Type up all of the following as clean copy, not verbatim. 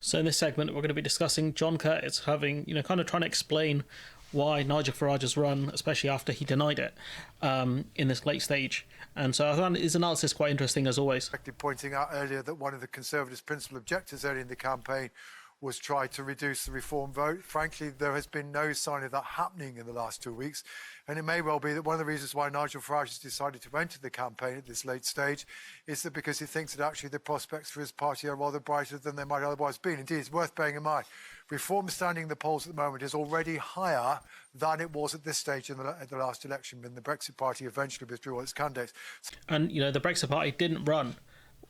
So in this segment, we're going to be discussing John Curtis having, kind of trying to explain why Nigel Farage's run, especially after he denied it in this late stage. And so I found his analysis quite interesting, as always. Pointing out earlier that one of the Conservatives' principal objectives early in the campaign was try to reduce the Reform vote. Frankly, there has been no sign of that happening in the last 2 weeks. And it may well be that one of the reasons why Nigel Farage has decided to enter the campaign at this late stage is that because he thinks that actually the prospects for his party are rather brighter than they might otherwise be. Indeed, it's worth bearing in mind, Reform standing in the polls at the moment is already higher than it was at this stage at the last election when the Brexit Party eventually withdrew all its candidates. And, the Brexit Party didn't run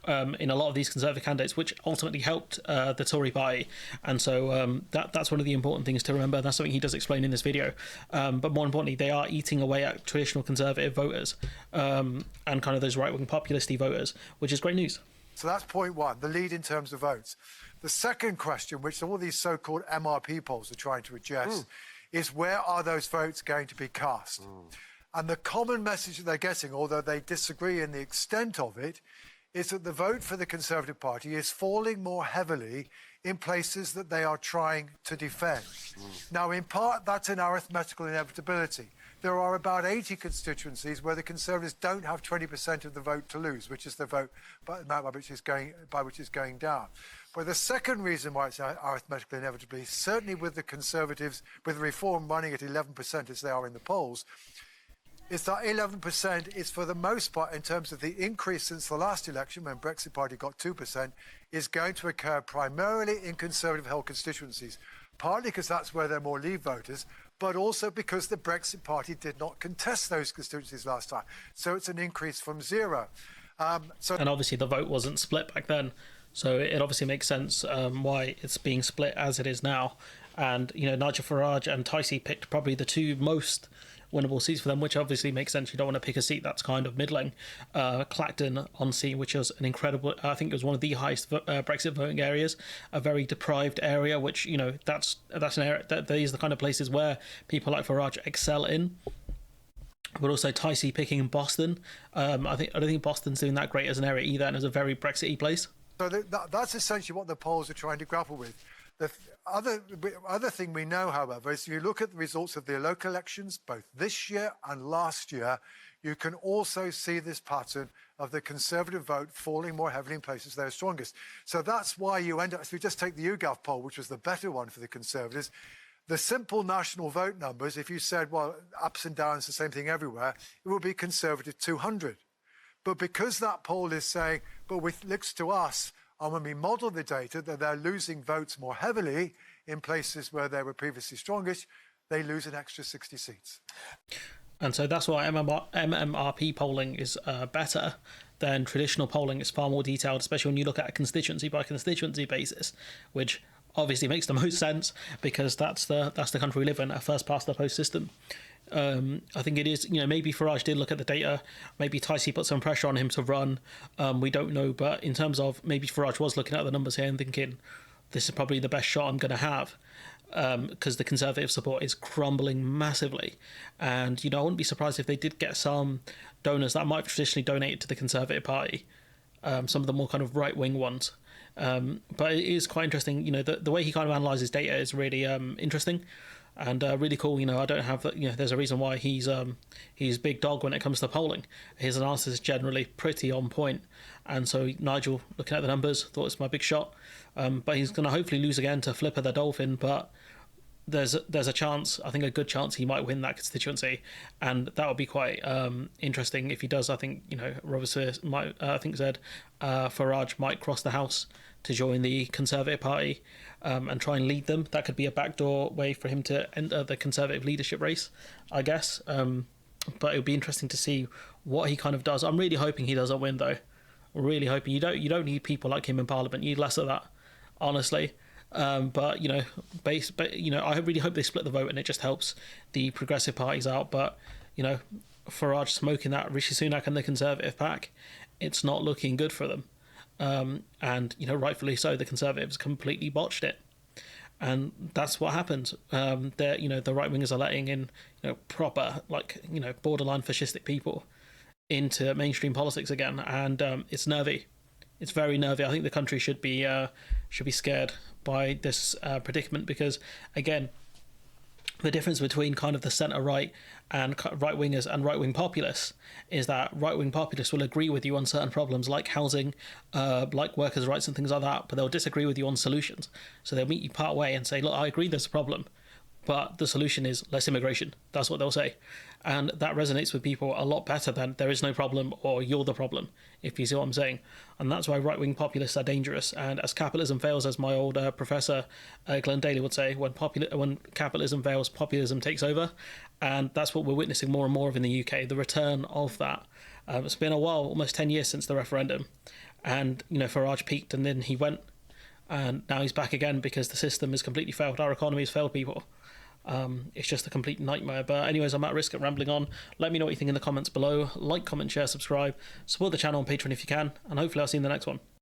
in a lot of these Conservative candidates, which ultimately helped the Tory party. And so that's one of the important things to remember. That's something he does explain in this video. But more importantly, they are eating away at traditional Conservative voters and kind of those right-wing populist voters, which is great news. So that's point one, the lead in terms of votes. The second question, which all these so-called MRP polls are trying to address, is where are those votes going to be cast? And the common message that they're getting, although they disagree in the extent of it, is that the vote for the Conservative Party is falling more heavily in places that they are trying to defend. Now, in part, that's an arithmetical inevitability. There are about 80 constituencies where the Conservatives don't have 20% of the vote to lose, which is the vote by which is going down. But the second reason why it's arithmetical inevitably, certainly with the Conservatives, with Reform running at 11% as they are in the polls, is that 11% is, for the most part, in terms of the increase since the last election, when Brexit Party got 2%, is going to occur primarily in Conservative-held constituencies, partly because that's where there are more Leave voters, but also because the Brexit Party did not contest those constituencies last time. So it's an increase from zero. And obviously the vote wasn't split back then, so it obviously makes sense why it's being split as it is now. And, Nigel Farage and Ticey picked probably the two most winnable seats for them, which obviously makes sense. You don't want to pick a seat that's kind of middling. Clacton on sea, which was an incredible, I think it was one of the highest Brexit voting areas, a very deprived area, which, that's an area, these are the kind of places where people like Farage excel in. But also Ticey picking Boston. I don't think Boston's doing that great as an area either, and it's a very Brexit-y place. So that's essentially what the polls are trying to grapple with. The other thing we know, however, is if you look at the results of the local elections, both this year and last year, you can also see this pattern of the Conservative vote falling more heavily in places they're strongest. So that's why you end up, if you just take the YouGov poll, which was the better one for the Conservatives, the simple national vote numbers, if you said, well, ups and downs, the same thing everywhere, it would be Conservative 200. But because that poll is saying, but it looks to us, and when we model the data, that they're losing votes more heavily in places where they were previously strongest, they lose an extra 60 seats. And so that's why MMRP polling is better than traditional polling. It's far more detailed, especially when you look at a constituency by constituency basis, which obviously makes the most sense because that's the country we live in, a first past the post system. I think it is, maybe Farage did look at the data, maybe Ticey put some pressure on him to run, we don't know, but in terms of maybe Farage was looking at the numbers here and thinking, this is probably the best shot I'm going to have, because the Conservative support is crumbling massively. And, I wouldn't be surprised if they did get some donors that might have traditionally donated to the Conservative Party, some of the more kind of right-wing ones. But it is quite interesting, the way he kind of analyses data is really interesting. And really cool, I don't have that, there's a reason why he's big dog when it comes to polling. His analysis is generally pretty on point. And so Nigel, looking at the numbers, thought it's my big shot. But he's going to hopefully lose again to Flipper the Dolphin. But there's a chance, I think a good chance he might win that constituency. And that would be quite interesting if he does. I think, Robert Sears might, said Farage might cross the House to join the Conservative Party and try and lead them. That could be a backdoor way for him to enter the Conservative leadership race, I guess. But it would be interesting to see what he kind of does. I'm really hoping he doesn't win, though. Really hoping. You don't need people like him in Parliament. You need less of that, honestly. But I really hope they split the vote and it just helps the progressive parties out. But Farage smoking that Rishi Sunak and the Conservative pack, it's not looking good for them. And rightfully so, the Conservatives completely botched it, and that's what happened. The right wingers are letting in proper borderline fascistic people into mainstream politics again, and it's nervy. It's very nervy. I think the country should be scared by this predicament because, again, the difference between kind of the centre right and right wingers and right wing populists is that right wing populists will agree with you on certain problems like housing, like workers' rights and things like that, but they'll disagree with you on solutions. So they'll meet you part way and say, look, I agree there's a problem, but the solution is less immigration. That's what they'll say. And that resonates with people a lot better than there is no problem or you're the problem, if you see what I'm saying. And that's why right-wing populists are dangerous. And as capitalism fails, as my old professor Glenn Daly would say, when capitalism fails, populism takes over. And that's what we're witnessing more and more of in the UK, the return of that. It's been a while, almost 10 years since the referendum. And, Farage peaked and then he went. And now he's back again because the system has completely failed. Our economy has failed people. It's just a complete nightmare. But anyways, I'm at risk of rambling on. Let me know what you think in the comments below. Like, comment, share, subscribe. Support the channel on Patreon if you can. And hopefully I'll see you in the next one.